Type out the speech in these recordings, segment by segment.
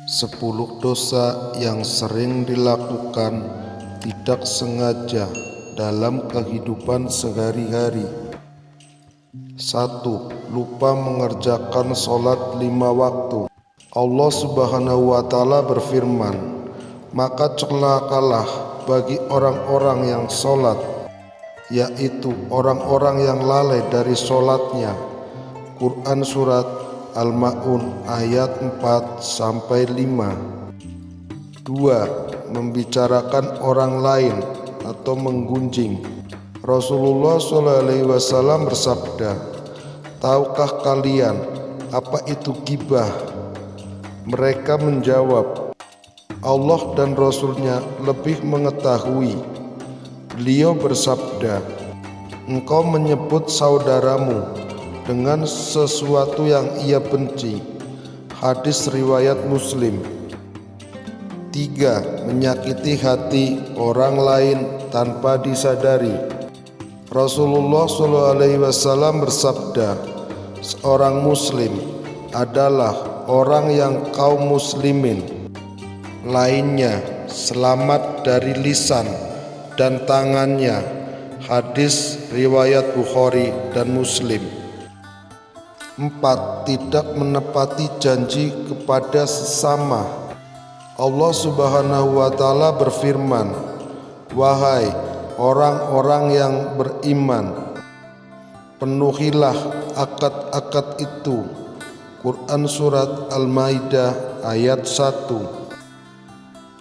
10 dosa yang sering dilakukan tidak sengaja dalam kehidupan sehari-hari. 1. Lupa mengerjakan sholat 5 waktu. Allah Subhanahu wa Ta'ala berfirman, "Maka celakalah bagi orang-orang yang sholat, yaitu orang-orang yang lalai dari sholatnya." Quran Surat Al-Ma'un ayat 4-5. 2. Membicarakan orang lain atau menggunjing. Rasulullah SAW bersabda, "Tahukah kalian apa itu ghibah?" Mereka menjawab, "Allah dan Rasulnya lebih mengetahui." Beliau bersabda, "Engkau menyebut saudaramu dengan sesuatu yang ia benci." Hadis riwayat Muslim. 3. Menyakiti hati orang lain tanpa disadari. Rasulullah SAW bersabda, "Seorang muslim adalah orang yang kaum muslimin lainnya selamat dari lisan dan tangannya." Hadis riwayat Bukhari dan Muslim. 4. Tidak menepati janji kepada sesama. Allah Subhanahu wa Ta'ala berfirman, "Wahai orang-orang yang beriman, penuhilah akad-akad itu." Quran Surat Al-Maidah ayat 1.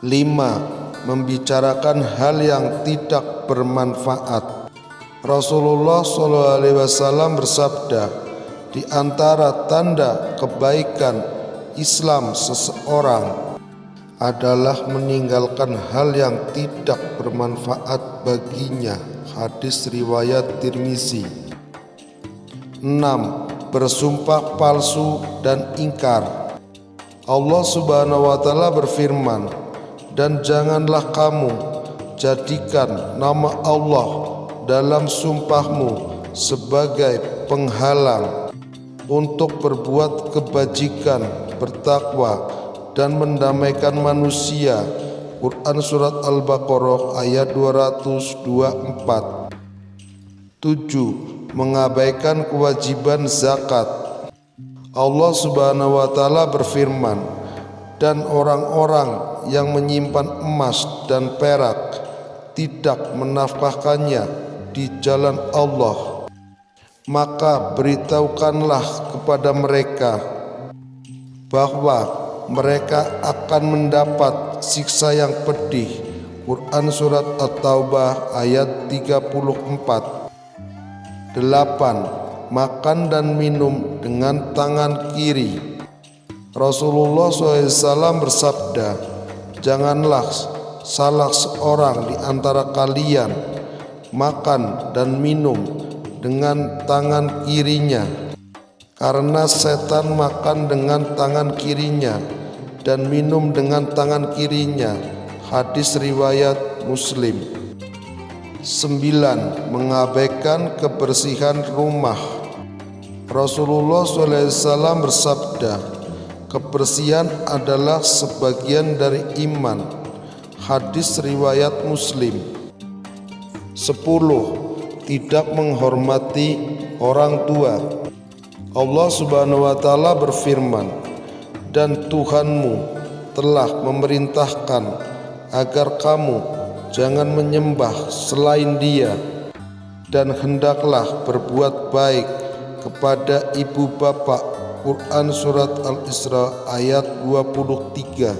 5. Membicarakan hal yang tidak bermanfaat. Rasulullah SAW bersabda, "Di antara tanda kebaikan Islam seseorang adalah meninggalkan hal yang tidak bermanfaat baginya." Hadis riwayat Tirmizi. 6. Bersumpah palsu dan ingkar. Allah Subhanahu wa Ta'ala berfirman, "Dan janganlah kamu jadikan nama Allah dalam sumpahmu sebagai penghalang untuk berbuat kebajikan, bertakwa, dan mendamaikan manusia." Quran Surat Al-Baqarah ayat 224. 7. Mengabaikan kewajiban zakat. Allah Subhanahu wa Ta'ala berfirman, "Dan orang-orang yang menyimpan emas dan perak tidak menafkahkannya di jalan Allah, maka beritahukanlah kepada mereka bahwa mereka akan mendapat siksa yang pedih." Quran Surat At-Taubah ayat 34. 8. Makan dan minum dengan tangan kiri. Rasulullah SAW bersabda, "Janganlah salah seorang di antara kalian makan dan minum dengan tangan kirinya, karena setan makan dengan tangan kirinya dan minum dengan tangan kirinya." Hadis riwayat Muslim. 9. Mengabaikan kebersihan rumah. Rasulullah SAW bersabda, "Kebersihan adalah sebagian dari iman." Hadis riwayat Muslim. 10. Tidak menghormati orang tua. Allah Subhanahu wa Ta'ala berfirman, "Dan Tuhanmu telah memerintahkan agar kamu jangan menyembah selain Dia, dan hendaklah berbuat baik kepada ibu bapak." Quran Surat Al-Isra ayat 23.